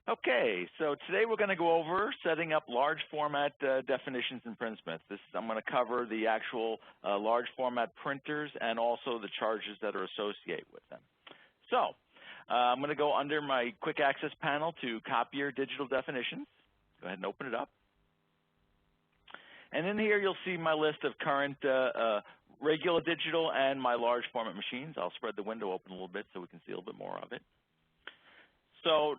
Okay, so today we're going to go over setting up large format definitions in PrintSmith. I'm going to cover the actual large format printers and also the charges that are associated with them. So I'm going to go under my quick access panel to copy your digital definitions. Go ahead and open it up. And in here you'll see my list of current regular digital and my large format machines. I'll spread the window open a little bit so we can see a little bit more of it. So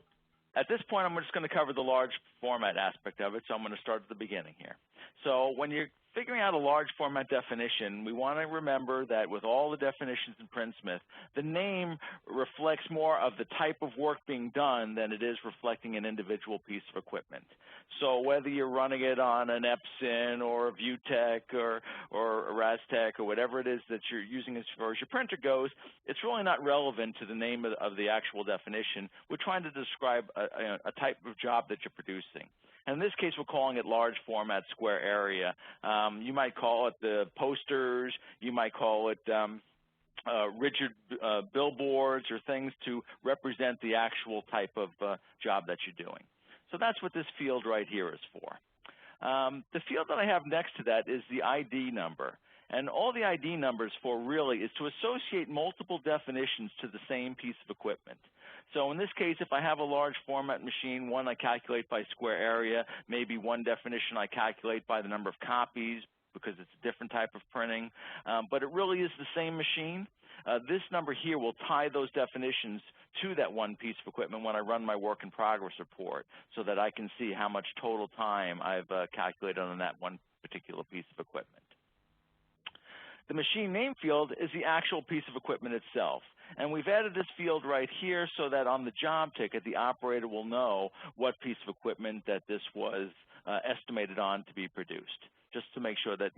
at this point, I'm just going to cover the large format aspect of it, so I'm going to start at the beginning here. So when you're figuring out a large format definition, we want to remember that with all the definitions in PrintSmith, the name reflects more of the type of work being done than it is reflecting an individual piece of equipment. So whether you're running it on an Epson or a ViewTech or a Raztech or whatever it is that you're using as far as your printer goes, it's really not relevant to the name of the actual definition. We're trying to describe a type of job that you're producing. And in this case, we're calling it large format square area. You might call it the posters. You might call it rigid billboards or things to represent the actual type of job that you're doing. So that's what this field right here is for. The field that I have next to that is the ID number. And all the ID numbers for really is to associate multiple definitions to the same piece of equipment. So in this case, if I have a large format machine, one I calculate by square area, maybe one definition I calculate by the number of copies because it's a different type of printing, but it really is the same machine. This number here will tie those definitions to that one piece of equipment when I run my work in progress report so that I can see how much total time I've calculated on that one particular piece of equipment. The machine name field is the actual piece of equipment itself. And we've added this field right here so that on the job ticket, the operator will know what piece of equipment that this was estimated on to be produced, just to make sure that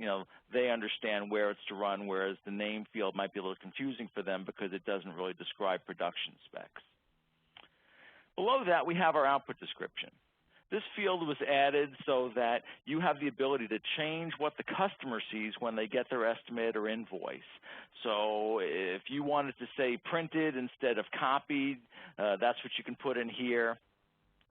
they understand where it's to run, whereas the name field might be a little confusing for them because it doesn't really describe production specs. Below that, we have our output description. This field was added so that you have the ability to change what the customer sees when they get their estimate or invoice. So if you wanted to say printed instead of copied, that's what you can put in here.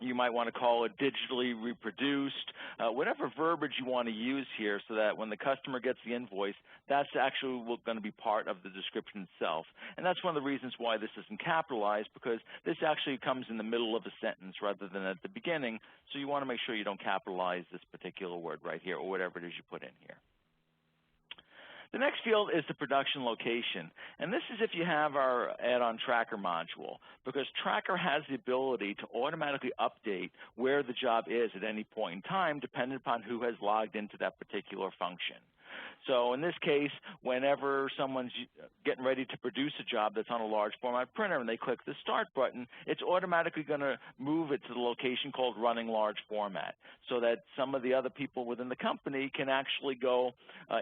You might want to call it digitally reproduced, whatever verbiage you want to use here so that when the customer gets the invoice, that's actually going to be part of the description itself. And that's one of the reasons why this isn't capitalized, because this actually comes in the middle of a sentence rather than at the beginning. So you want to make sure you don't capitalize this particular word right here or whatever it is you put in here. The next field is the production location, and this is if you have our add-on tracker module, because tracker has the ability to automatically update where the job is at any point in time, depending upon who has logged into that particular function. So in this case, whenever someone's getting ready to produce a job that's on a large format printer and they click the start button, it's automatically going to move it to the location called running large format so that some of the other people within the company can actually go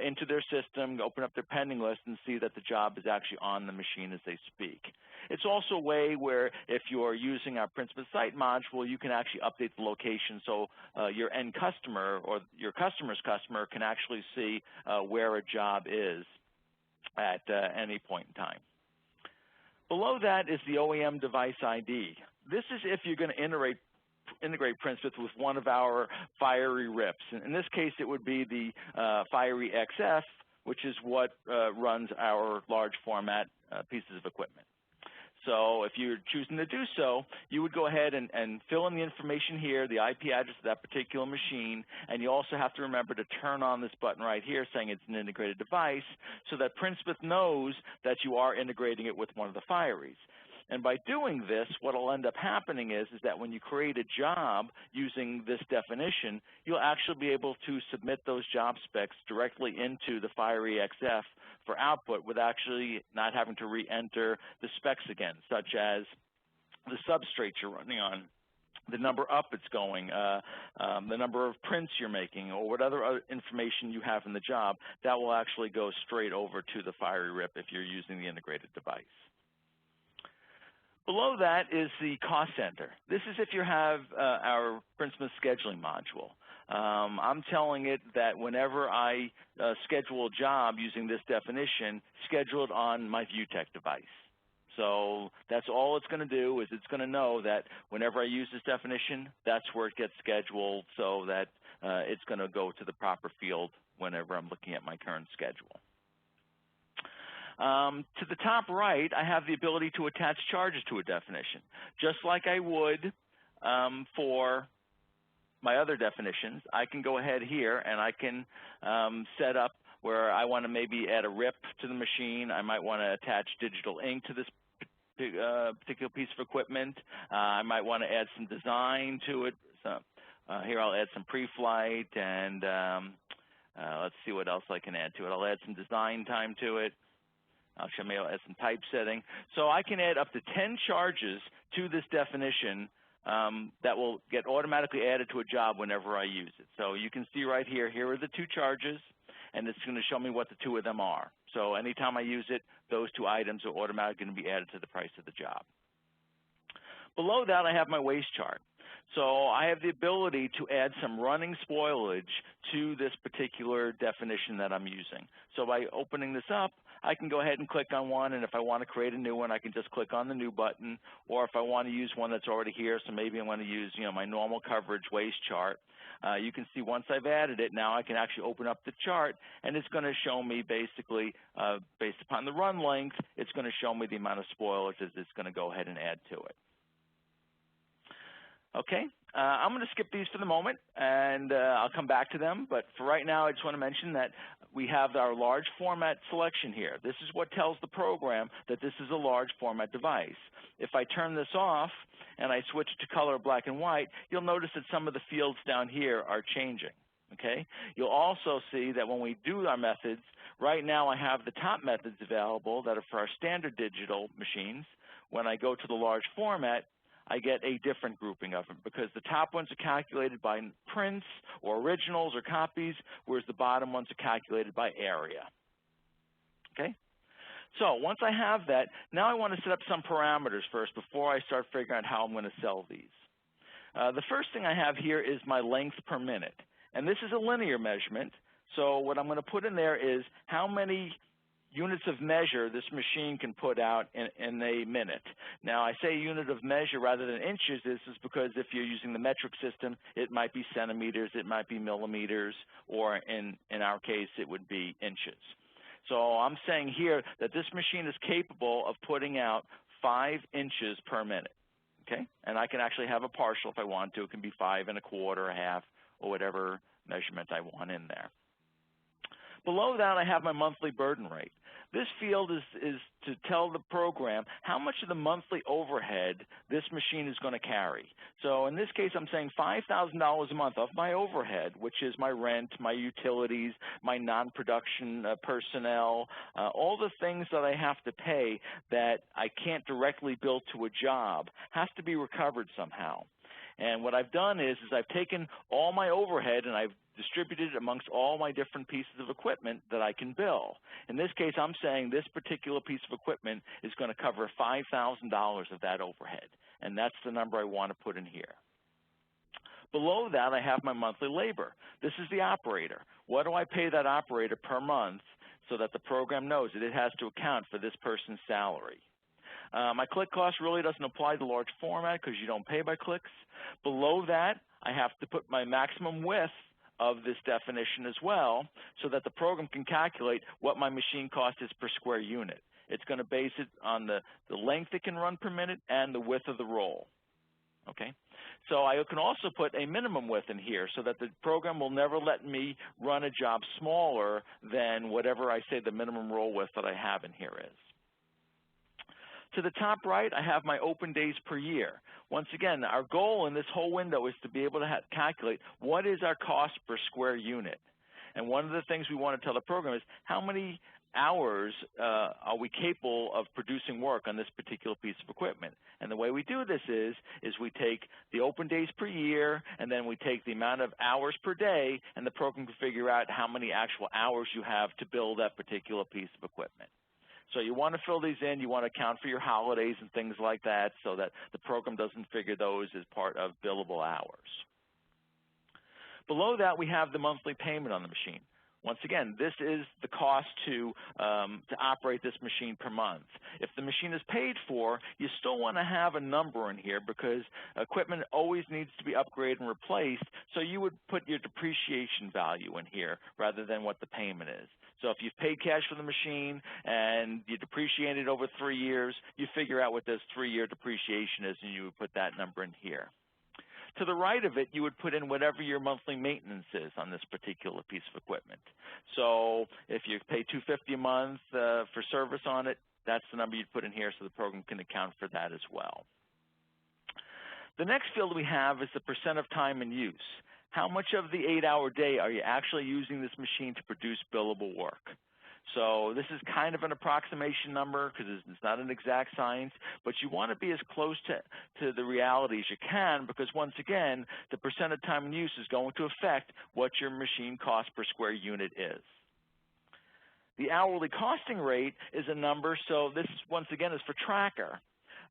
into their system, open up their pending list, and see that the job is actually on the machine as they speak. It's also a way where if you're using our PrintSmith site module, you can actually update the location so your end customer or your customer's customer can actually see where a job is at any point in time. Below that is the OEM device ID. This is if you're going to integrate PrintSmith with one of our fiery RIPs. In this case, it would be the fiery XF, which is what runs our large format pieces of equipment. So if you're choosing to do so, you would go ahead and fill in the information here, the IP address of that particular machine, and you also have to remember to turn on this button right here saying it's an integrated device so that PrintSmith knows that you are integrating it with one of the fireys. And by doing this, what will end up happening is that when you create a job using this definition, you'll actually be able to submit those job specs directly into the fiery XF for output with actually not having to re-enter the specs again, such as the substrate you're running on, the number up it's going, the number of prints you're making, or what other information you have in the job. That will actually go straight over to the fiery RIP if you're using the integrated device. Below that is the cost center. This is if you have our PrintSmith scheduling module. I'm telling it that whenever I schedule a job using this definition, schedule it on my ViewTech device. So that's all it's going to do, is it's going to know that whenever I use this definition, that's where it gets scheduled, so that it's going to go to the proper field whenever I'm looking at my current schedule. To the top right, I have the ability to attach charges to a definition, just like I would for my other definitions. I can go ahead here and I can set up where I want to maybe add a RIP to the machine. I might want to attach digital ink to this particular piece of equipment. I might want to add some design to it. So, here I'll add some pre-flight, and let's see what else I can add to it. I'll add some design time to it. I'll add some typesetting. So I can add up to 10 charges to this definition that will get automatically added to a job whenever I use it. So you can see right here, here are the 2 charges, and it's going to show me what the 2 of them are. So anytime I use it, those 2 items are automatically going to be added to the price of the job. Below that, I have my waste chart. So I have the ability to add some running spoilage to this particular definition that I'm using. So by opening this up, I can go ahead and click on one, and if I want to create a new one, I can just click on the new button. Or if I want to use one that's already here, so maybe I want to use my normal coverage waste chart, you can see once I've added it, now I can actually open up the chart, and it's going to show me basically, based upon the run length, it's going to show me the amount of spoilage that it's going to go ahead and add to it. Okay, I'm going to skip these for the moment, and I'll come back to them. But for right now, I just want to mention that we have our large format selection here. This is what tells the program that this is a large format device. If I turn this off and I switch to color black and white, you'll notice that some of the fields down here are changing. Okay, you'll also see that when we do our methods, right now I have the top methods available that are for our standard digital machines. When I go to the large format, I get a different grouping of them, because the top ones are calculated by prints or originals or copies, whereas the bottom ones are calculated by area. Okay? So once I have that, now I want to set up some parameters first before I start figuring out how I'm going to sell these. The first thing I have here is my length per minute. And this is a linear measurement. So what I'm going to put in there is how many units of measure this machine can put out in a minute. Now, I say unit of measure rather than inches. This is because if you're using the metric system, it might be centimeters, it might be millimeters, or in our case, it would be inches. So I'm saying here that this machine is capable of putting out 5 inches per minute. Okay? And I can actually have a partial if I want to. It can be 5 1/4, a half, or whatever measurement I want in there. Below that, I have my monthly burden rate. This field is to tell the program how much of the monthly overhead this machine is going to carry. So in this case, I'm saying $5,000 a month of my overhead, which is my rent, my utilities, my non-production personnel, all the things that I have to pay that I can't directly bill to a job has to be recovered somehow. And what I've done is I've taken all my overhead and I've distributed it amongst all my different pieces of equipment that I can bill. In this case, I'm saying this particular piece of equipment is going to cover $5,000 of that overhead, and that's the number I want to put in here. Below that, I have my monthly labor. This is the operator. What do I pay that operator per month so that the program knows that it has to account for this person's salary? My click cost really doesn't apply to large format because you don't pay by clicks. Below that, I have to put my maximum width of this definition as well so that the program can calculate what my machine cost is per square unit. It's going to base it on the length it can run per minute and the width of the roll. Okay? So I can also put a minimum width in here so that the program will never let me run a job smaller than whatever I say the minimum roll width that I have in here is. To the top right, I have my open days per year. Once again, our goal in this whole window is to be able to calculate what is our cost per square unit. And one of the things we want to tell the program is how many hours are we capable of producing work on this particular piece of equipment. And the way we do this is we take the open days per year, and then we take the amount of hours per day, and the program can figure out how many actual hours you have to build that particular piece of equipment. So you want to fill these in. You want to account for your holidays and things like that so that the program doesn't figure those as part of billable hours. Below that, we have the monthly payment on the machine. Once again, this is the cost to operate this machine per month. If the machine is paid for, you still want to have a number in here because equipment always needs to be upgraded and replaced, so you would put your depreciation value in here rather than what the payment is. So if you've paid cash for the machine and you depreciate it over 3 years, you figure out what this 3-year depreciation is and you would put that number in here. To the right of it, you would put in whatever your monthly maintenance is on this particular piece of equipment. So if you pay $250 a month for service on it, that's the number you'd put in here so the program can account for that as well. The next field we have is the percent of time in use. How much of the 8-hour day are you actually using this machine to produce billable work? So this is kind of an approximation number because it's not an exact science, but you want to be as close to the reality as you can because, once again, the percent of time in use is going to affect what your machine cost per square unit is. The hourly costing rate is a number, so this, once again, is for tracker.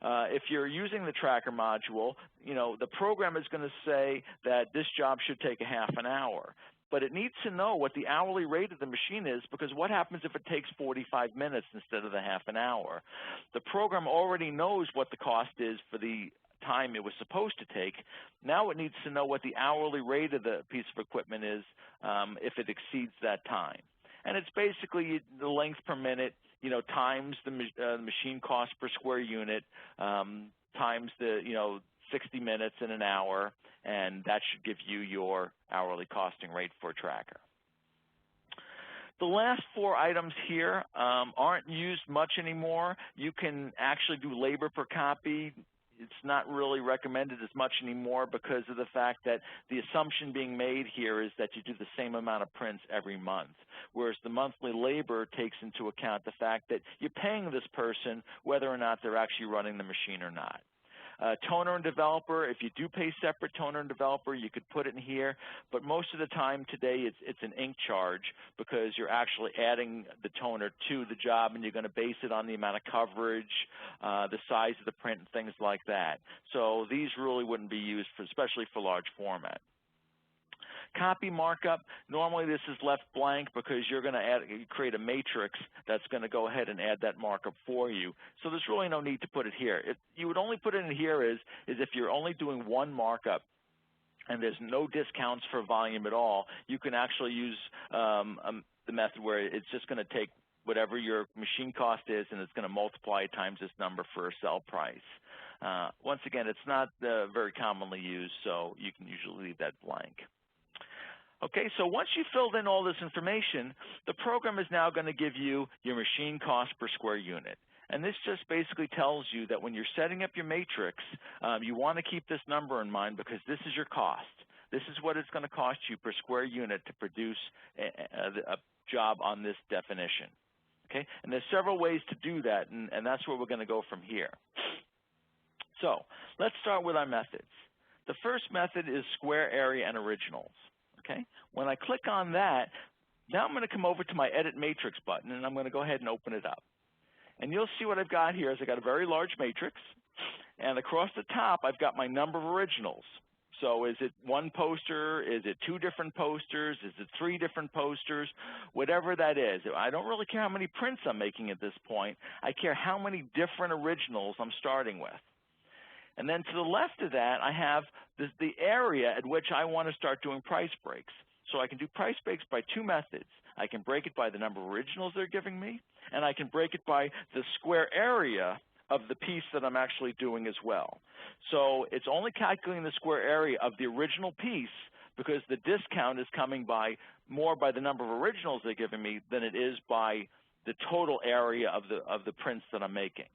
If you're using the tracker module, the program is going to say that this job should take a half an hour. But it needs to know what the hourly rate of the machine is because what happens if it takes 45 minutes instead of the half an hour? The program already knows what the cost is for the time it was supposed to take. Now it needs to know what the hourly rate of the piece of equipment is if it exceeds that time. And it's basically the length per minute, times the machine cost per square unit, times the, 60 minutes in an hour, and that should give you your hourly costing rate for a tracker. The last 4 items here aren't used much anymore. You can actually do labor per copy. It's not really recommended as much anymore because of the fact that the assumption being made here is that you do the same amount of prints every month, whereas the monthly labor takes into account the fact that you're paying this person whether or not they're actually running the machine or not. Toner and developer, if you do pay separate toner and developer, you could put it in here, but most of the time today it's an ink charge because you're actually adding the toner to the job and you're going to base it on the amount of coverage, the size of the print, and things like that. So these really wouldn't be used, especially for large format. Copy markup, normally this is left blank because you're going to create a matrix that's going to go ahead and add that markup for you. So there's really no need to put it here. You would only put it in here is if you're only doing one markup and there's no discounts for volume at all, you can actually use the method where it's just going to take whatever your machine cost is and it's going to multiply it times this number for a sell price. Once again, it's not very commonly used, so you can usually leave that blank. Okay, so once you've filled in all this information, the program is now going to give you your machine cost per square unit. And this just basically tells you that when you're setting up your matrix, you want to keep this number in mind because this is your cost. This is what it's going to cost you per square unit to produce a job on this definition. Okay, and there's several ways to do that, and that's where we're going to go from here. So let's start with our methods. The first method is square area and originals. Okay. When I click on that, now I'm going to come over to my Edit Matrix button, and I'm going to go ahead and open it up. And you'll see what I've got here is I've got a very large matrix, and across the top, I've got my number of originals. So is it one poster? Is it 2 different posters? Is it 3 different posters? Whatever that is. I don't really care how many prints I'm making at this point. I care how many different originals I'm starting with. And then to the left of that, I have the area at which I want to start doing price breaks. So I can do price breaks by 2 methods. I can break it by the number of originals they're giving me, and I can break it by the square area of the piece that I'm actually doing as well. So it's only calculating the square area of the original piece because the discount is coming more by the number of originals they're giving me than it is by the total area of the prints that I'm making.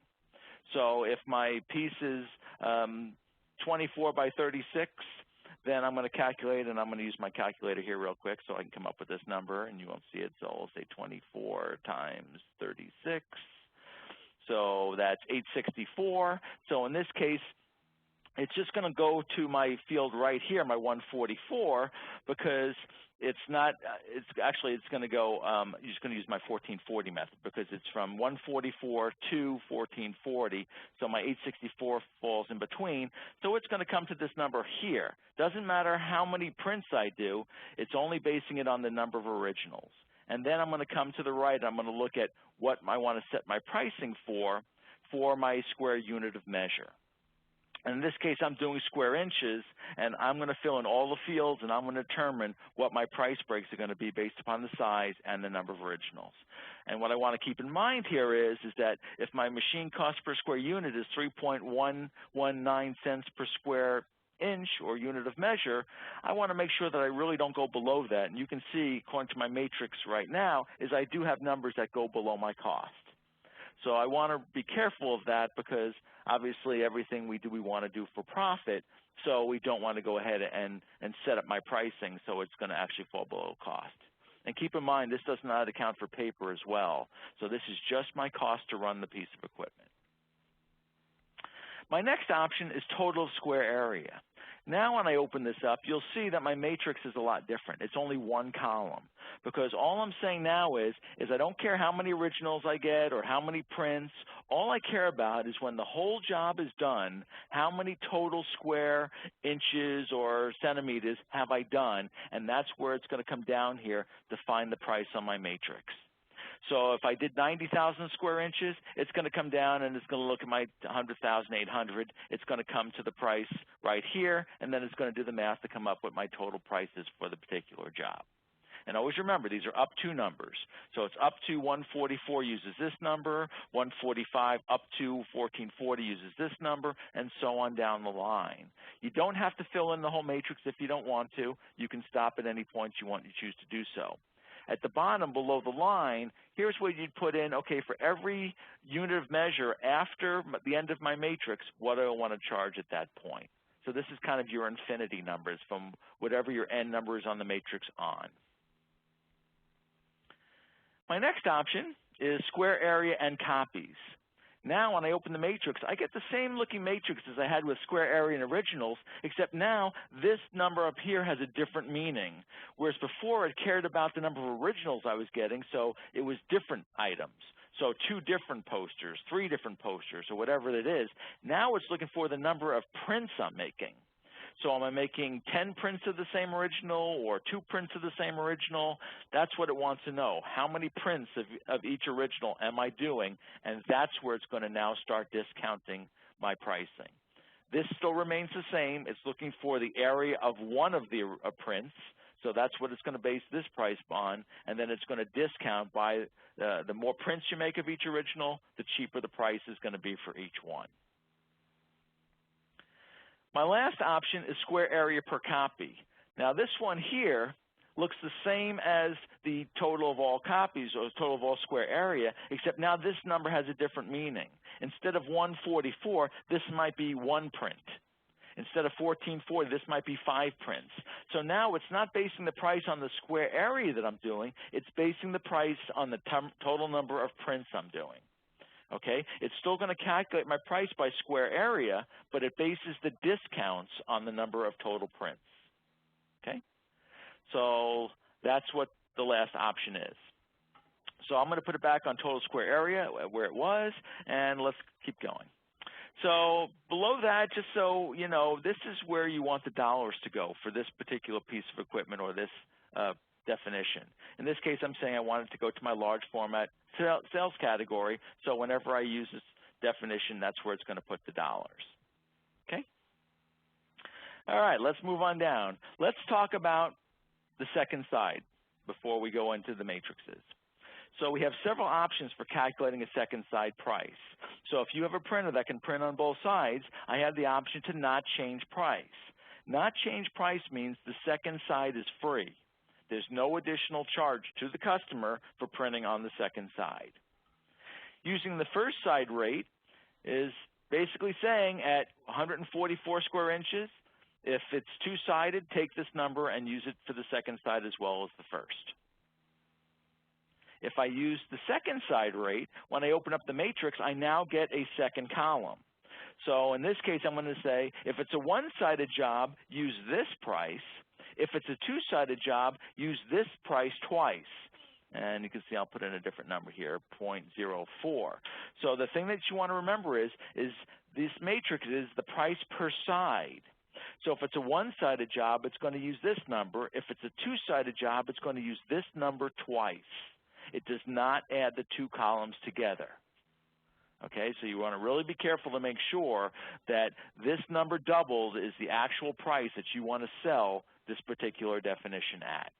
So if my piece is 24 by 36, then I'm going to calculate, and I'm going to use my calculator here real quick so I can come up with this number, and you won't see it. So I'll say 24 times 36. So that's 864. So in this case, it's just going to go to my field right here, my 144, because it's not, it's going to go, you're just going to use my 1440 method because it's from 144 to 1440, so my 864 falls in between. So it's going to come to this number here. Doesn't matter how many prints I do, it's only basing it on the number of originals. And then I'm going to come to the right, I'm going to look at what I want to set my pricing for my square unit of measure. And in this case, I'm doing square inches, and I'm going to fill in all the fields, and I'm going to determine what my price breaks are going to be based upon the size and the number of originals. And what I want to keep in mind here is that if my machine cost per square unit is 3.119 cents per square inch or unit of measure, I want to make sure that I really don't go below that. And you can see, according to my matrix right now, is I do have numbers that go below my cost. So I want to be careful of that because obviously everything we do we want to do for profit, so we don't want to go ahead and set up my pricing so it's going to actually fall below cost. And keep in mind, this does not account for paper as well. So this is just my cost to run the piece of equipment. My next option is total square area. Now when I open this up, you'll see that my matrix is a lot different. It's only one column because all I'm saying now is I don't care how many originals I get or how many prints. All I care about is when the whole job is done, how many total square inches or centimeters have I done, and that's where it's going to come down here to find the price on my matrix. So if I did 90,000 square inches, it's going to come down and it's going to look at my 100,800. It's going to come to the price right here, and then it's going to do the math to come up with my total prices for the particular job. And always remember, these are up to numbers. So it's up to 144 uses this number, 145 up to 1440 uses this number, and so on down the line. You don't have to fill in the whole matrix if you don't want to. You can stop at any point you choose to do so. At the bottom below the line, here's where you'd put in, okay, for every unit of measure after the end of my matrix, what do I want to charge at that point? So this is kind of your infinity numbers from whatever your end number is on the matrix on. My next option is square area and copies. Now when I open the matrix, I get the same looking matrix as I had with square area and originals, except now this number up here has a different meaning, whereas before it cared about the number of originals I was getting, so it was different items. So 2 different posters, 3 different posters, or whatever it is. Now it's looking for the number of prints I'm making. So am I making 10 prints of the same original or 2 prints of the same original? That's what it wants to know. How many prints of each original am I doing? And that's where it's going to now start discounting my pricing. This still remains the same. It's looking for the area of one of the prints. So that's what it's going to base this price on. And then it's going to discount by the more prints you make of each original, the cheaper the price is going to be for each one. My last option is square area per copy. Now this one here looks the same as the total of all copies or total of all square area, except now this number has a different meaning. Instead of 144, this might be 1 print. Instead of 1440, this might be 5 prints. So now it's not basing the price on the square area that I'm doing, it's basing the price on the total number of prints I'm doing. Okay, it's still going to calculate my price by square area, but it bases the discounts on the number of total prints. Okay, so that's what the last option is. So I'm going to put it back on total square area where it was, and let's keep going. So below that, just so you know, this is where you want the dollars to go for this particular piece of equipment or this definition. In this case, I'm saying I want it to go to my large format sales category, so whenever I use this definition, that's where it's going to put the dollars. Okay? All right, let's move on down. Let's talk about the second side before we go into the matrices. So we have several options for calculating a second side price. So if you have a printer that can print on both sides, I have the option to not change price. Not change price means the second side is free. There's no additional charge to the customer for printing on the second side. Using the first side rate is basically saying at 144 square inches, if it's 2-sided, take this number and use it for the second side as well as the first. If I use the second side rate, when I open up the matrix, I now get a second column. So in this case, I'm going to say, if it's a one-sided job, use this price. If it's a two-sided job, use this price twice. And you can see I'll put in a different number here, 0.04. So the thing that you want to remember is this matrix is the price per side. So if it's a one-sided job, it's going to use this number. If it's a two-sided job, it's going to use this number twice. It does not add the two columns together. Okay, so you want to really be careful to make sure that this number doubled is the actual price that you want to sell this particular definition at.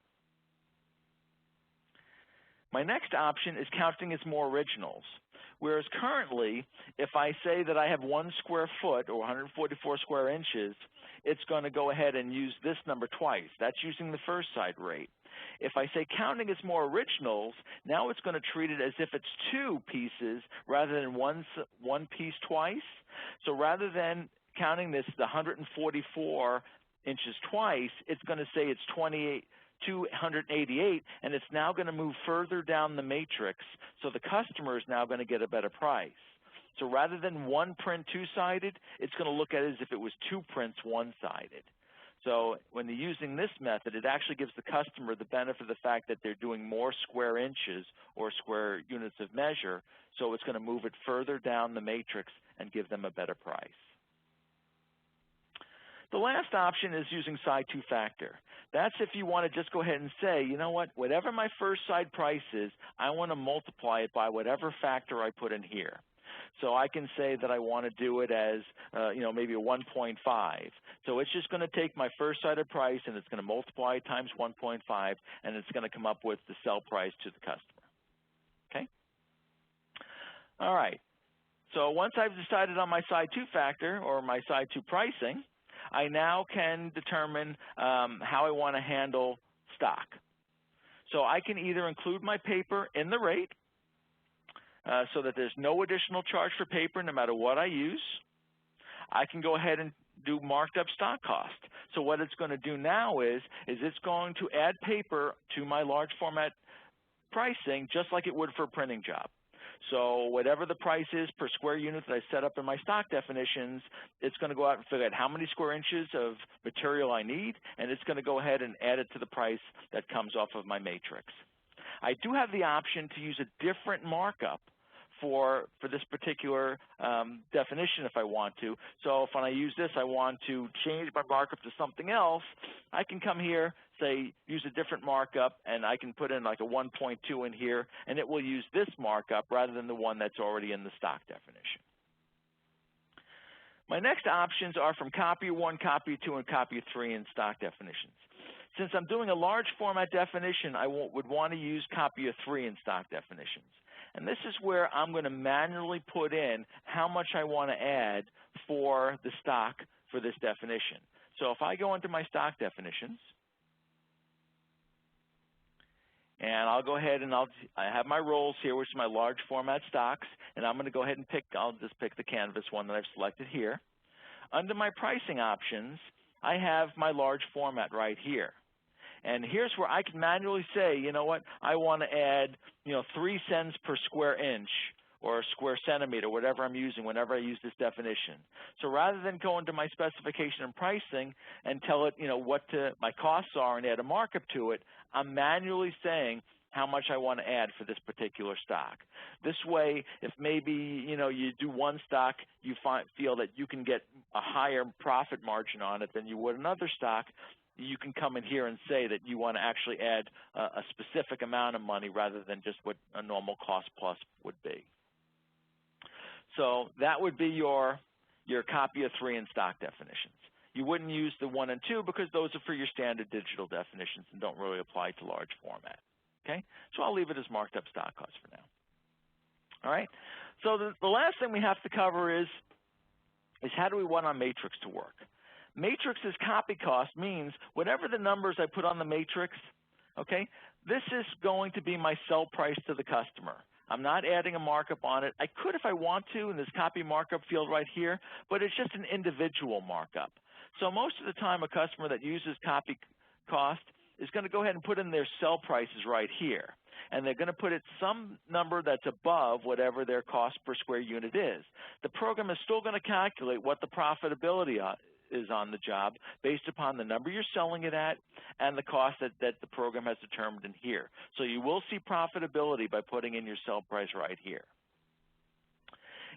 My next option is counting as more originals. Whereas currently, if I say that I have 1 square foot or 144 square inches, it's going to go ahead and use this number twice. That's using the first side rate. If I say counting as more originals, now it's going to treat it as if it's 2 pieces rather than one piece twice. So rather than counting this the 144 inches twice, it's going to say it's 288, and it's now going to move further down the matrix, so the customer is now going to get a better price. So rather than one print two-sided, it's going to look at it as if it was 2 prints one-sided. So when they're using this method, it actually gives the customer the benefit of the fact that they're doing more square inches or square units of measure, so it's going to move it further down the matrix and give them a better price. The last option is using side two-factor. That's if you want to just go ahead and say, you know what, whatever my first side price is, I want to multiply it by whatever factor I put in here. So I can say that I want to do it as, maybe a 1.5. So it's just going to take my first sided price and it's going to multiply it times 1.5, and it's going to come up with the sell price to the customer. Okay? All right. So once I've decided on my side two factor or my side two pricing, I now can determine how I want to handle stock. So I can either include my paper in the rate so that there's no additional charge for paper no matter what I use. I can go ahead and do marked up stock cost. So what it's going to do now is it's going to add paper to my large format pricing just like it would for a printing job. So whatever the price is per square unit that I set up in my stock definitions, it's going to go out and figure out how many square inches of material I need, and it's going to go ahead and add it to the price that comes off of my matrix. I do have the option to use a different markup for this particular definition if I want to. So if when I use this, I want to change my markup to something else, I can come here, say, use a different markup, and I can put in like a 1.2 in here, and it will use this markup rather than the one that's already in the stock definition. My next options are from copy 1, copy 2, and copy 3 in stock definitions. Since I'm doing a large format definition, I would want to use copy 3 in stock definitions. And this is where I'm going to manually put in how much I want to add for the stock for this definition. So if I go into my stock definitions, and I'll go ahead and I have my rolls here, which is my large format stocks, and I'm going to go ahead and I'll just pick the canvas one that I've selected here. Under my pricing options, I have my large format right here. And here's where I can manually say, you know what, I want to add, 3 cents per square inch or square centimeter, whatever I'm using whenever I use this definition. So rather than go into my specification and pricing and tell it, what my costs are and add a markup to it, I'm manually saying how much I want to add for this particular stock. This way, if maybe, you do one stock, you feel that you can get a higher profit margin on it than you would another stock, you can come in here and say that you want to actually add a specific amount of money rather than just what a normal cost plus would be. So that would be your copy of 3 in stock definitions. You wouldn't use the 1 and 2 because those are for your standard digital definitions and don't really apply to large format. Okay, so I'll leave it as marked up stock cost for now. All right, so the last thing we have to cover is how do we want our matrix to work? Matrix's copy cost means whatever the numbers I put on the matrix, okay, this is going to be my sell price to the customer. I'm not adding a markup on it. I could if I want to in this copy markup field right here, but it's just an individual markup. So most of the time a customer that uses copy cost is going to go ahead and put in their sell prices right here. And they're going to put it some number that's above whatever their cost per square unit is. The program is still going to calculate what the profitability is on the job based upon the number you're selling it at and the cost that the program has determined in here. So you will see profitability by putting in your sell price right here.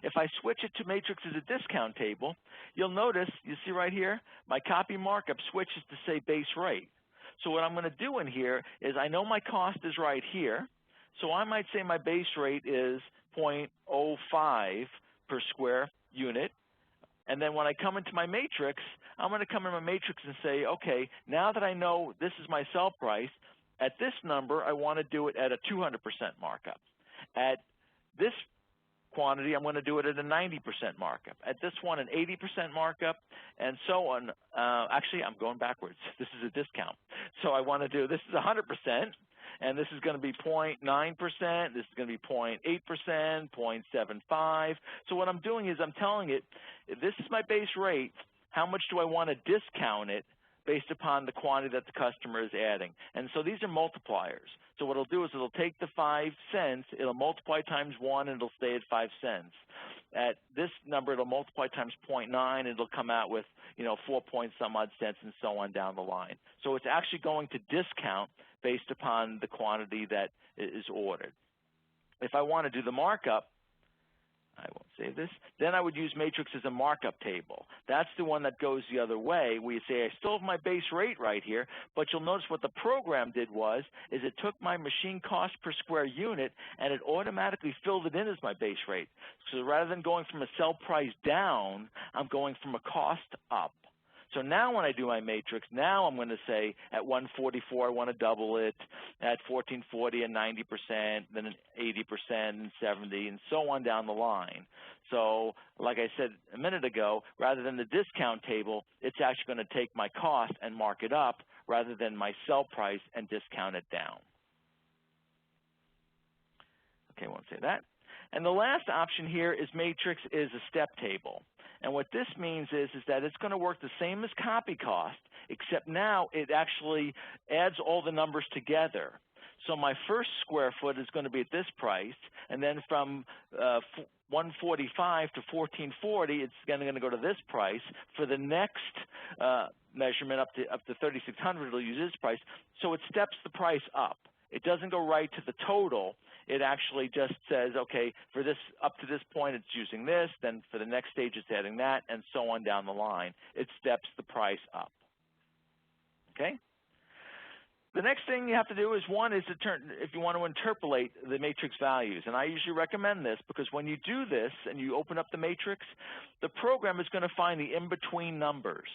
If I switch it to matrix as a discount table, you'll notice, you see right here, my copy markup switches to say base rate. So what I'm going to do in here is I know my cost is right here, so I might say my base rate is 0.05 per square unit. And then when I come into my matrix, I'm going to come in my matrix and say, okay, now that I know this is my sell price, at this number, I want to do it at a 200% markup. At this quantity, I'm going to do it at a 90% markup. At this one, an 80% markup, and so on. Actually, I'm going backwards. This is a discount. So I want to do, this is 100%, and this is going to be 0.9%, this is going to be 0.8%, 0.75. So what I'm doing is I'm telling it, this is my base rate, how much do I want to discount it based upon the quantity that the customer is adding. And so these are multipliers. So what it'll do is it'll take the 5 cents, it'll multiply times 1, and it'll stay at 5 cents. At this number, it'll multiply times 0.9, and it'll come out with, 4 point some odd cents and so on down the line. So it's actually going to discount based upon the quantity that is ordered. If I want to do the markup, I won't save this. Then I would use matrix as a markup table. That's the one that goes the other way, where you say, I still have my base rate right here, but you'll notice what the program did was, is it took my machine cost per square unit and it automatically filled it in as my base rate. So rather than going from a sell price down, I'm going from a cost up. So now when I do my matrix, now I'm going to say at 144, I want to double it, at 1440, a 90%, then an 80% and 70, and so on down the line. So like I said a minute ago, rather than the discount table, it's actually going to take my cost and mark it up rather than my sell price and discount it down. Okay, I won't say that. And the last option here is matrix is a step table. And what this means is that it's going to work the same as copy cost, except now it actually adds all the numbers together. So my first square foot is going to be at this price, and then from 145 to 1440, it's going to go to this price. For the next measurement up to 3600, it'll use this price. So it steps the price up. It doesn't go right to the total. It actually just says, okay, for this up to this point, it's using this. Then for the next stage, it's adding that, and so on down the line. It steps the price up. Okay. The next thing you have to do is one is if you want to interpolate the matrix values. And I usually recommend this because when you do this and you open up the matrix, the program is going to find the in-between numbers.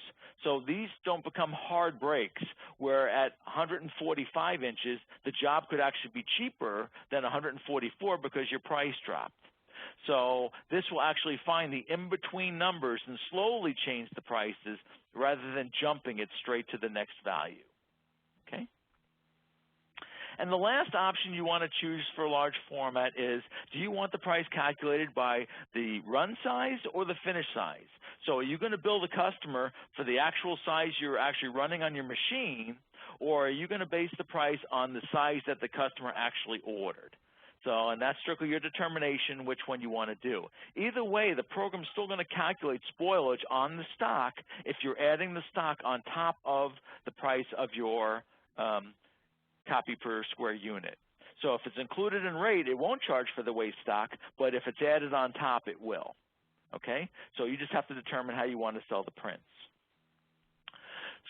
So these don't become hard breaks where at 145 inches, the job could actually be cheaper than 144 because your price dropped. So this will actually find the in-between numbers and slowly change the prices rather than jumping it straight to the next value. Okay? And the last option you want to choose for large format is, do you want the price calculated by the run size or the finish size? So are you going to bill the customer for the actual size you're actually running on your machine, or are you going to base the price on the size that the customer actually ordered? So, and that's strictly your determination which one you want to do. Either way, the program's still going to calculate spoilage on the stock if you're adding the stock on top of the price of your copy per square unit. So if it's included in rate, it won't charge for the waste stock, but if it's added on top, it will. Okay? So you just have to determine how you want to sell the prints.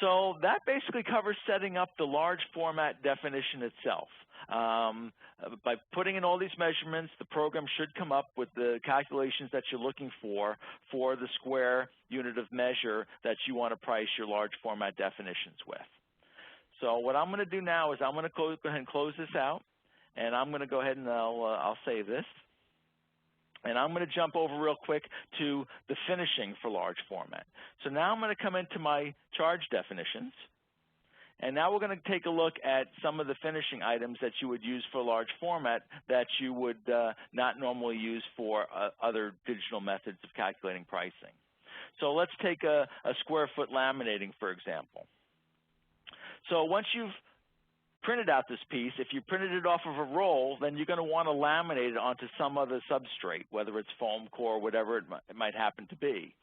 So that basically covers setting up the large format definition itself. By putting in all these measurements, the program should come up with the calculations that you're looking for the square unit of measure that you want to price your large format definitions with. So what I'm going to do now is I'm going to go ahead and close this out, and I'm going to go ahead and I'll save this. And I'm going to jump over real quick to the finishing for large format. So now I'm going to come into my charge definitions. And now we're going to take a look at some of the finishing items that you would use for large format that you would not normally use for other digital methods of calculating pricing. So let's take a square foot laminating, for example. So once you've printed out this piece, if you printed it off of a roll, then you're going to want to laminate it onto some other substrate, whether it's foam core, whatever it might happen to be.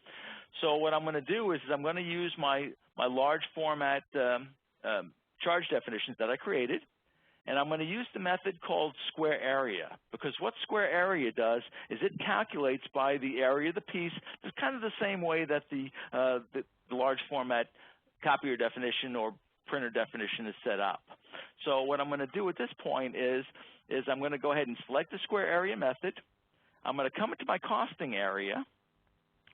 So what I'm going to do is I'm going to use my large format charge definitions that I created, and I'm going to use the method called square area, because what square area does is it calculates by the area of the piece. It's kind of the same way that the large format copier definition or printer definition is set up. So what I'm going to do at this point is I'm going to go ahead and select the square area method. I'm going to come into my costing area,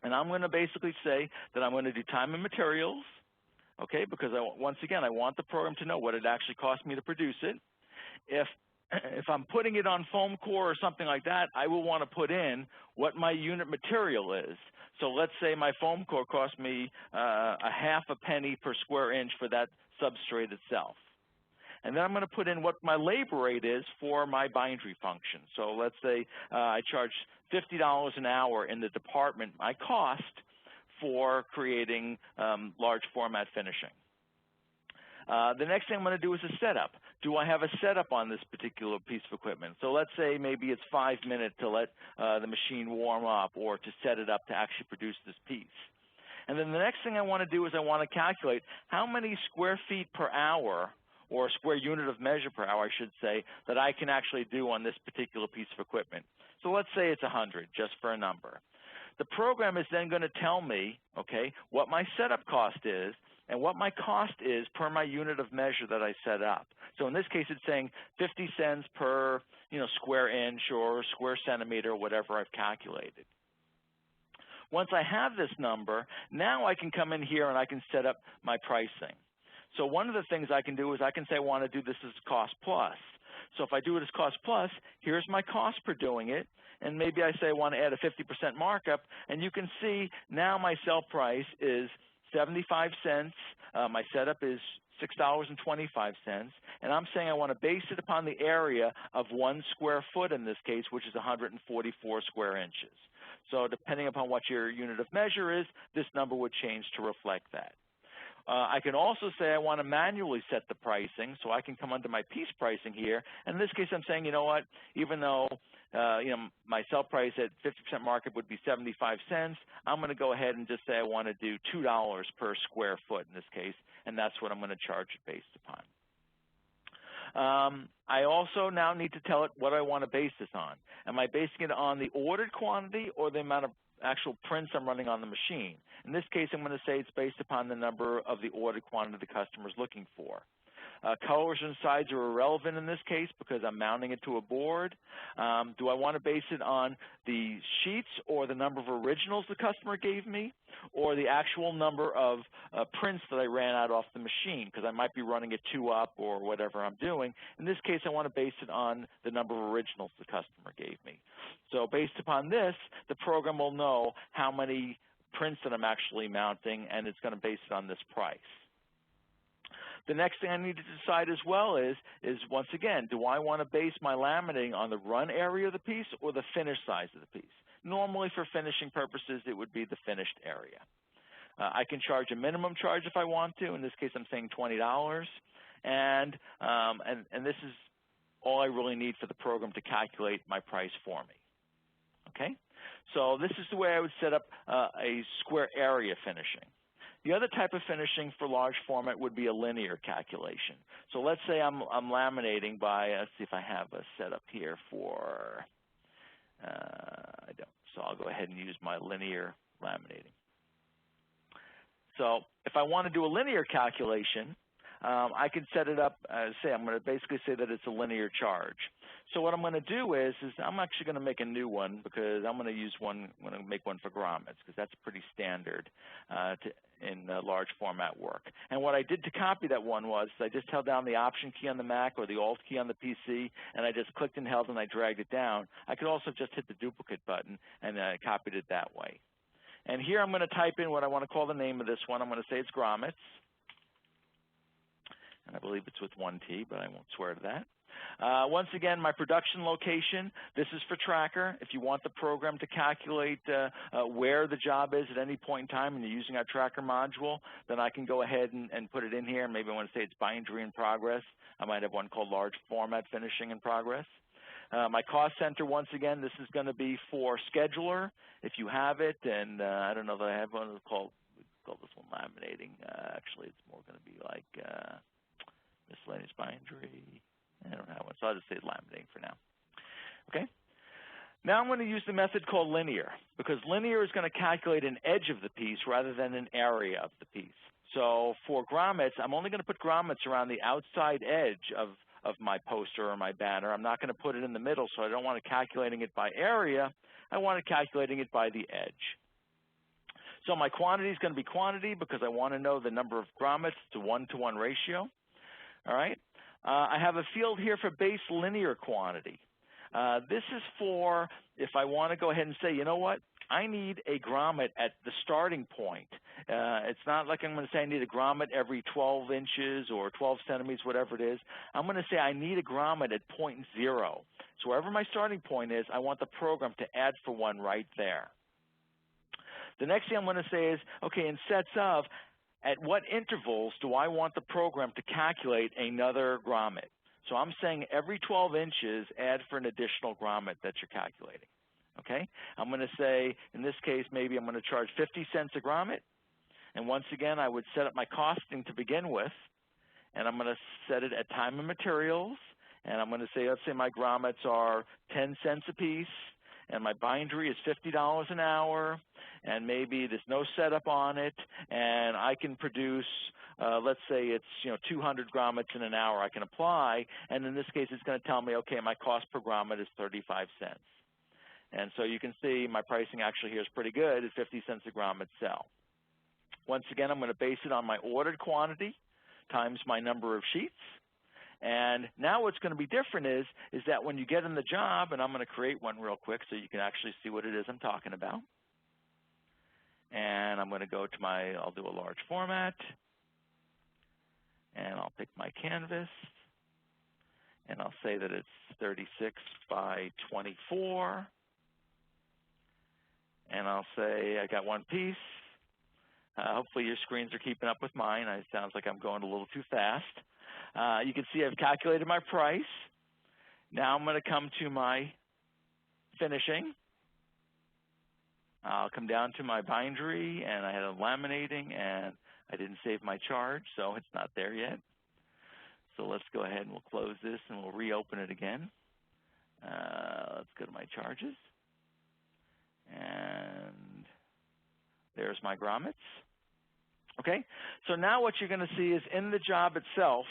and I'm going to basically say that I'm going to do time and materials, okay, because once again, I want the program to know what it actually cost me to produce it. If I'm putting it on foam core or something like that, I will want to put in what my unit material is. So let's say my foam core cost me a half a penny per square inch for that substrate itself. And then I'm going to put in what my labor rate is for my bindery function. So let's say I charge $50 an hour in the department, my cost for creating large format finishing. The next thing I'm going to do is a setup. Do I have a setup on this particular piece of equipment? So let's say maybe it's 5 minutes to let the machine warm up or to set it up to actually produce this piece. And then the next thing I want to do is I want to calculate how many square feet per hour, or square unit of measure per hour, I should say, that I can actually do on this particular piece of equipment. So let's say it's 100, just for a number. The program is then going to tell me, okay, what my setup cost is and what my cost is per my unit of measure that I set up. So in this case, it's saying 50 cents per, square inch or square centimeter, or whatever I've calculated. Once I have this number, now I can come in here and I can set up my pricing. So one of the things I can do is I can say I want to do this as cost plus. So if I do it as cost plus, here's my cost per doing it, and maybe I say I want to add a 50% markup, and you can see now my sell price is 75 cents. My setup is $6.25, and I'm saying I want to base it upon the area of 1 square foot in this case, which is 144 square inches. So depending upon what your unit of measure is, this number would change to reflect that. I can also say I want to manually set the pricing, so I can come under my piece pricing here. And in this case, I'm saying, you know what, even though my sell price at 50% markup would be 75 cents, I'm going to go ahead and just say I want to do $2 per square foot in this case, and that's what I'm going to charge it based upon. I also now need to tell it what I want to base this on. Am I basing it on the ordered quantity or the amount of actual prints I'm running on the machine? In this case, I'm going to say it's based upon the number of the ordered quantity the customer is looking for. Colors and size are irrelevant in this case because I'm mounting it to a board. Do I want to base it on the sheets or the number of originals the customer gave me, or the actual number of prints that I ran out off the machine, because I might be running it 2 up or whatever I'm doing. In this case, I want to base it on the number of originals the customer gave me. So based upon this, the program will know how many prints that I'm actually mounting, and it's going to base it on this price. The next thing I need to decide as well is once again, do I want to base my laminating on the run area of the piece or the finished size of the piece? Normally for finishing purposes, it would be the finished area. I can charge a minimum charge if I want to. In this case, I'm saying $20. And this is all I really need for the program to calculate my price for me. Okay? So this is the way I would set up a square area finishing. The other type of finishing for large format would be a linear calculation. So let's say I'm laminating by, let's see if I have a setup here for, I don't. So I'll go ahead and use my linear laminating. So if I want to do a linear calculation, I can set it up, say I'm going to basically say that it's a linear charge. So what I'm going to do is I'm actually going to make a new one because I'm going to use one, I'm going to make one for grommets because that's pretty standard in large format work. And what I did to copy that one was I just held down the Option key on the Mac or the Alt key on the PC, and I just clicked and held and I dragged it down. I could also just hit the duplicate button and I copied it that way. And here I'm going to type in what I want to call the name of this one. I'm going to say it's grommets. And I believe it's with 1 T, but I won't swear to that. Once again, my production location, this is for tracker. If you want the program to calculate where the job is at any point in time and you're using our tracker module, then I can go ahead and put it in here. Maybe I want to say it's bindery in progress. I might have one called large format finishing in progress. My cost center, once again, this is going to be for scheduler if you have it, and I don't know that I have one called, we call this one laminating. Actually, it's more going to be like miscellaneous bindery. I don't have one, so I'll just say laminating for now. Okay. Now I'm going to use the method called linear, because linear is going to calculate an edge of the piece rather than an area of the piece. So for grommets, I'm only going to put grommets around the outside edge of my poster or my banner. I'm not going to put it in the middle, so I don't want it calculating it by area. I want it calculating it by the edge. So my quantity is going to be quantity because I want to know the number of grommets to 1-to-1 ratio. All right. I have a field here for base linear quantity. This is for if I want to go ahead and say, you know what, I need a grommet at the starting point. It's not like I'm going to say I need a grommet every 12 inches or 12 centimeters, whatever it is. I'm going to say I need a grommet at point 0. So wherever my starting point is, I want the program to add for one right there. The next thing I'm going to say is, okay, in sets of, at what intervals do I want the program to calculate another grommet? So I'm saying every 12 inches, add for an additional grommet that you're calculating. Okay? I'm going to say, in this case, maybe I'm going to charge 50 cents a grommet. And once again, I would set up my costing to begin with. And I'm going to set it at time and materials. And I'm going to say, let's say my grommets are 10 cents a piece. And my bindery is $50 an hour. And maybe there's no setup on it. And I can produce, let's say it's 200 grommets in an hour I can apply. And in this case, it's going to tell me, okay, my cost per grommet is 35 cents. And so you can see my pricing actually here is pretty good at 50 cents a grommet sell. Once again, I'm going to base it on my ordered quantity times my number of sheets. And now what's going to be different is that when you get in the job, and I'm going to create one real quick so you can actually see what it is I'm talking about. And I'm going to go to I'll do a large format. And I'll pick my canvas. And I'll say that it's 36 by 24. And I'll say I got one piece. Hopefully your screens are keeping up with mine. It sounds like I'm going a little too fast. You can see I've calculated my price. Now I'm going to come to my finishing. I'll come down to my bindery, and I had a laminating, and I didn't save my charge, so it's not there yet. So let's go ahead and we'll close this, and we'll reopen it again. Let's go to my charges. And there's my grommets. Okay, so now what you're going to see is in the job itself,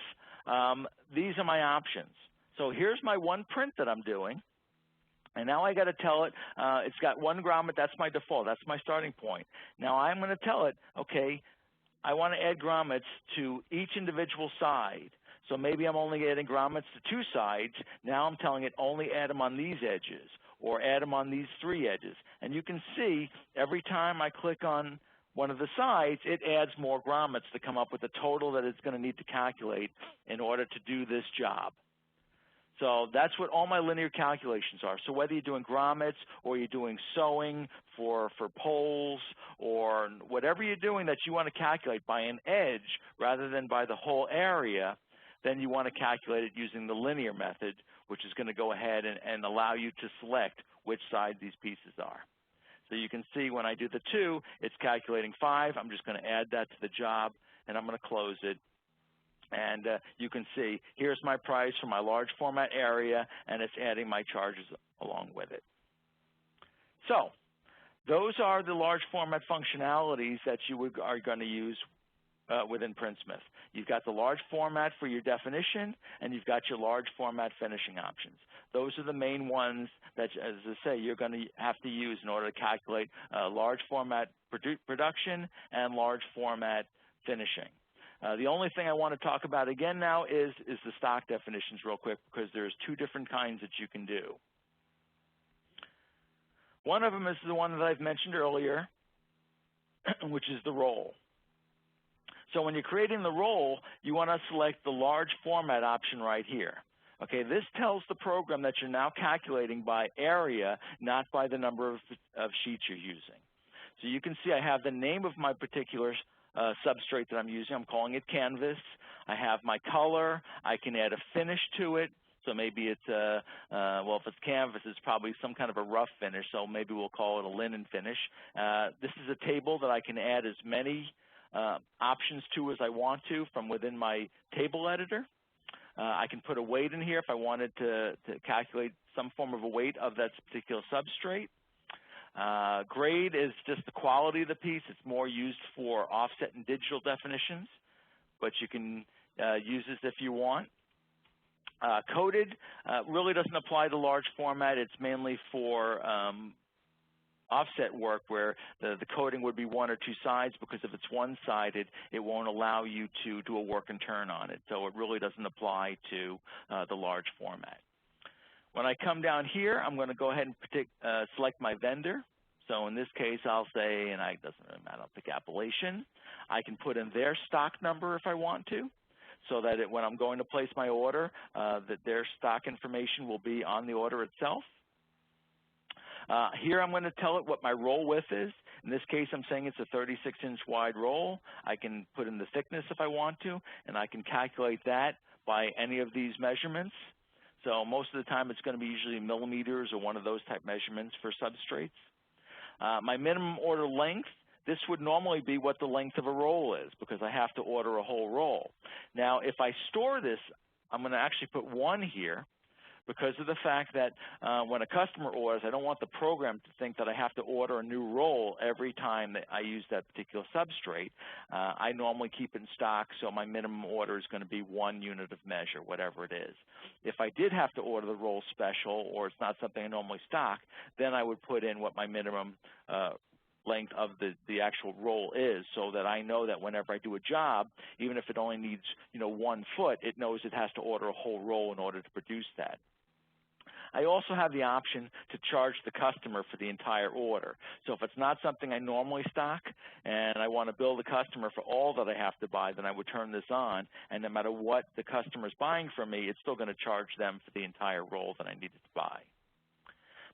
these are my options. So here's my one print that I'm doing. And now I got to tell it, it's got one grommet, that's my default, that's my starting point. Now I'm going to tell it, okay, I want to add grommets to each individual side. So maybe I'm only adding grommets to 2 sides. Now I'm telling it only add them on these edges or add them on these 3 edges. And you can see every time I click on one of the sides, it adds more grommets to come up with the total that it's going to need to calculate in order to do this job. So that's what all my linear calculations are. So whether you're doing grommets or you're doing sewing for poles or whatever you're doing that you want to calculate by an edge rather than by the whole area, then you want to calculate it using the linear method, which is going to go ahead and allow you to select which side these pieces are. So you can see when I do the 2, it's calculating 5. I'm just going to add that to the job, and I'm going to close it. And you can see here's my price for my large format area, and it's adding my charges along with it. So those are the large format functionalities that you are going to use within PrintSmith. You've got the large format for your definition, and you've got your large format finishing options. Those are the main ones that, as I say, you're going to have to use in order to calculate large format production and large format finishing. The only thing I want to talk about again now is the stock definitions real quick, because there's 2 different kinds that you can do. One of them is the one that I've mentioned earlier, which is the roll. So when you're creating the roll, you want to select the large format option right here. Okay, this tells the program that you're now calculating by area, not by the number of sheets you're using. So you can see I have the name of my particular substrate that I'm using. I'm calling it canvas. I have my color. I can add a finish to it. So maybe it's well, if it's canvas, it's probably some kind of a rough finish. So maybe we'll call it a linen finish. This is a table that I can add as many options to as I want to from within my table editor. I can put a weight in here if I wanted to calculate some form of a weight of that particular substrate. Grade is just the quality of the piece. It's more used for offset and digital definitions, but you can use this if you want. Coded really doesn't apply to large format. It's mainly for offset work where the coding would be one or two sides, because if it's one-sided, it won't allow you to do a work and turn on it. So it really doesn't apply to the large format. When I come down here, I'm going to go ahead and select my vendor. So in this case, I'll say, and it doesn't really matter, I'll pick Appalachian. I can put in their stock number if I want to, so that when I'm going to place my order, that their stock information will be on the order itself. Here I'm going to tell it what my roll width is. In this case, I'm saying it's a 36-inch wide roll. I can put in the thickness if I want to, and I can calculate that by any of these measurements. So most of the time, it's going to be usually millimeters or one of those type measurements for substrates. My minimum order length, this would normally be what the length of a roll is, because I have to order a whole roll. Now, if I store this, I'm going to actually put 1 here, because of the fact that when a customer orders, I don't want the program to think that I have to order a new roll every time that I use that particular substrate. I normally keep it in stock, so my minimum order is going to be 1 unit of measure, whatever it is. If I did have to order the roll special, or it's not something I normally stock, then I would put in what my minimum length of the actual roll is, so that I know that whenever I do a job, even if it only needs 1 foot, it knows it has to order a whole roll in order to produce that. I also have the option to charge the customer for the entire order. So if it's not something I normally stock and I want to bill the customer for all that I have to buy, then I would turn this on, and no matter what the customer is buying from me, it's still going to charge them for the entire roll that I needed to buy.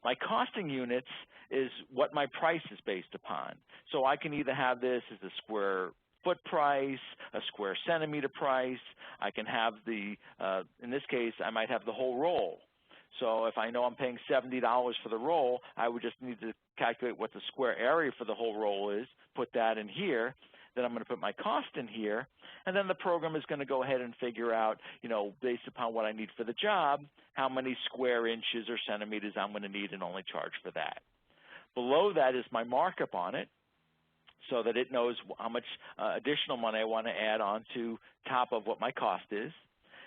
My costing units is what my price is based upon. So I can either have this as a square foot price, a square centimeter price. I can have the, in this case, I might have the whole roll. So if I know I'm paying $70 for the roll, I would just need to calculate what the square area for the whole roll is, put that in here. Then I'm going to put my cost in here, and then the program is going to go ahead and figure out, based upon what I need for the job, how many square inches or centimeters I'm going to need, and only charge for that. Below that is my markup on it, so that it knows how much additional money I want to add on to top of what my cost is.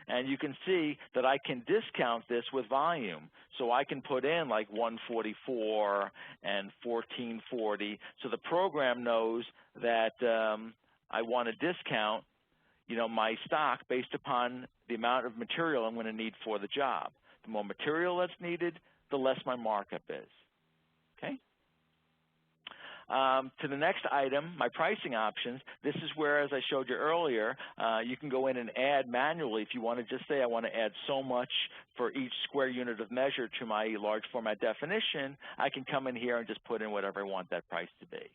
And you can see that I can discount this with volume. So I can put in like 144 and 1440. So the program knows that I want to discount, my stock based upon the amount of material I'm going to need for the job. The more material that's needed, the less my markup is. Okay? To the next item, my pricing options. This is where, as I showed you earlier, you can go in and add manually. If you want to just say I want to add so much for each square unit of measure to my large format definition, I can come in here and just put in whatever I want that price to be.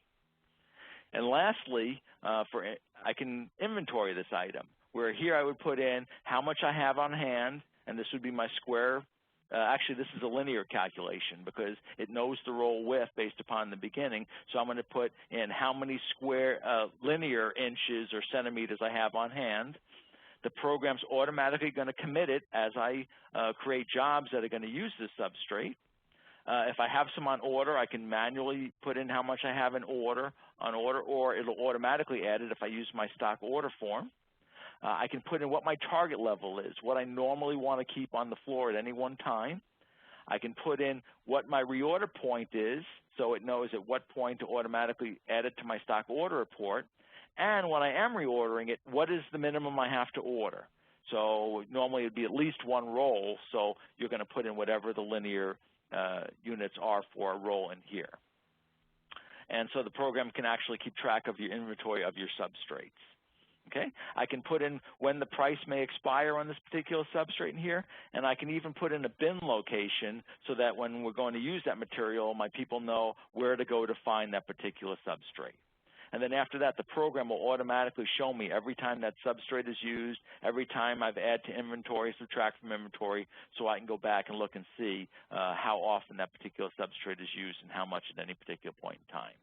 And lastly, I can inventory this item, where here I would put in how much I have on hand, and this would be my square. Actually, this is a linear calculation because it knows the roll width based upon the beginning. So I'm going to put in how many square linear inches or centimeters I have on hand. The program's automatically going to commit it as I create jobs that are going to use this substrate. If I have some on order, I can manually put in how much I have on order, or it'll automatically add it if I use my stock order form. I can put in what my target level is, what I normally want to keep on the floor at any one time. I can put in what my reorder point is, so it knows at what point to automatically add it to my stock order report. And when I am reordering it, what is the minimum I have to order? So normally it would be at least 1 roll, so you're going to put in whatever the linear units are for a roll in here. And so the program can actually keep track of your inventory of your substrates. Okay, I can put in when the price may expire on this particular substrate in here, and I can even put in a bin location so that when we're going to use that material, my people know where to go to find that particular substrate. And then after that, the program will automatically show me every time that substrate is used, every time I've added to inventory, subtract from inventory, so I can go back and look and see how often that particular substrate is used and how much at any particular point in time.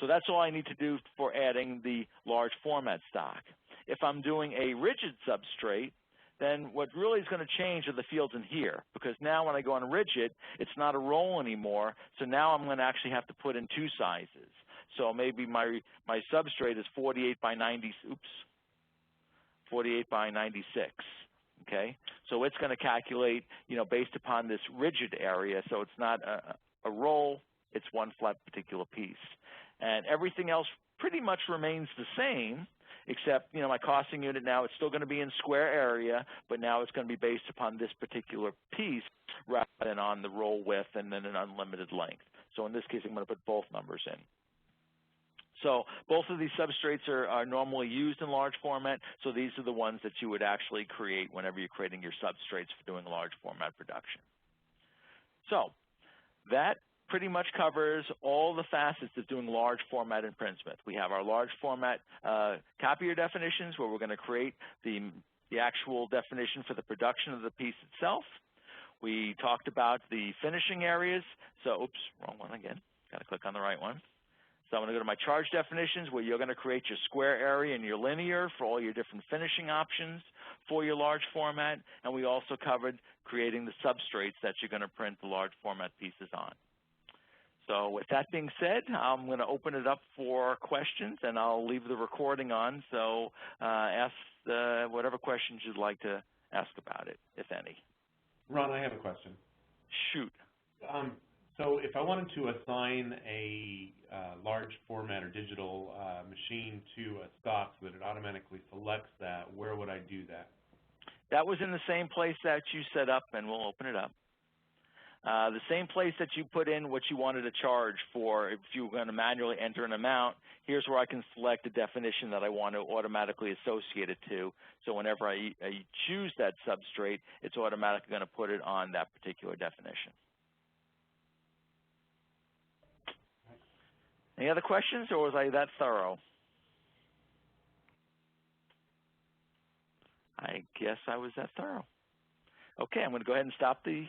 So that's all I need to do for adding the large format stock. If I'm doing a rigid substrate, then what really is going to change are the fields in here, because now when I go on rigid, it's not a roll anymore, so now I'm going to actually have to put in two sizes. So maybe my substrate is 48 by 90, 48 by 96, okay? So it's going to calculate, based upon this rigid area, so it's not a roll, it's one flat particular piece. And everything else pretty much remains the same, except, my costing unit now, it's still going to be in square area, but now it's going to be based upon this particular piece rather than on the roll width and then an unlimited length. So in this case, I'm going to put both numbers in. So both of these substrates are normally used in large format, so these are the ones that you would actually create whenever you're creating your substrates for doing large format production. So that pretty much covers all the facets of doing large format in PrintSmith. We have our large format copier definitions where we're going to create the actual definition for the production of the piece itself. We talked about the finishing areas. So, oops, wrong one again. Got to click on the right one. So I'm going to go to my charge definitions where you're going to create your square area and your linear for all your different finishing options for your large format. And we also covered creating the substrates that you're going to print the large format pieces on. So with that being said, I'm going to open it up for questions, and I'll leave the recording on. So ask whatever questions you'd like to ask about it, if any. Ron, I have a question. Shoot. So if I wanted to assign a large format or digital machine to a stock so that it automatically selects that, where would I do that? That was in the same place that you set up, and we'll open it up. The same place that you put in what you wanted to charge for. If you were going to manually enter an amount, here's where I can select a definition that I want to automatically associate it to. So whenever I choose that substrate, it's automatically going to put it on that particular definition. Any other questions, or was I that thorough? I guess I was that thorough. Okay, I'm going to go ahead and stop the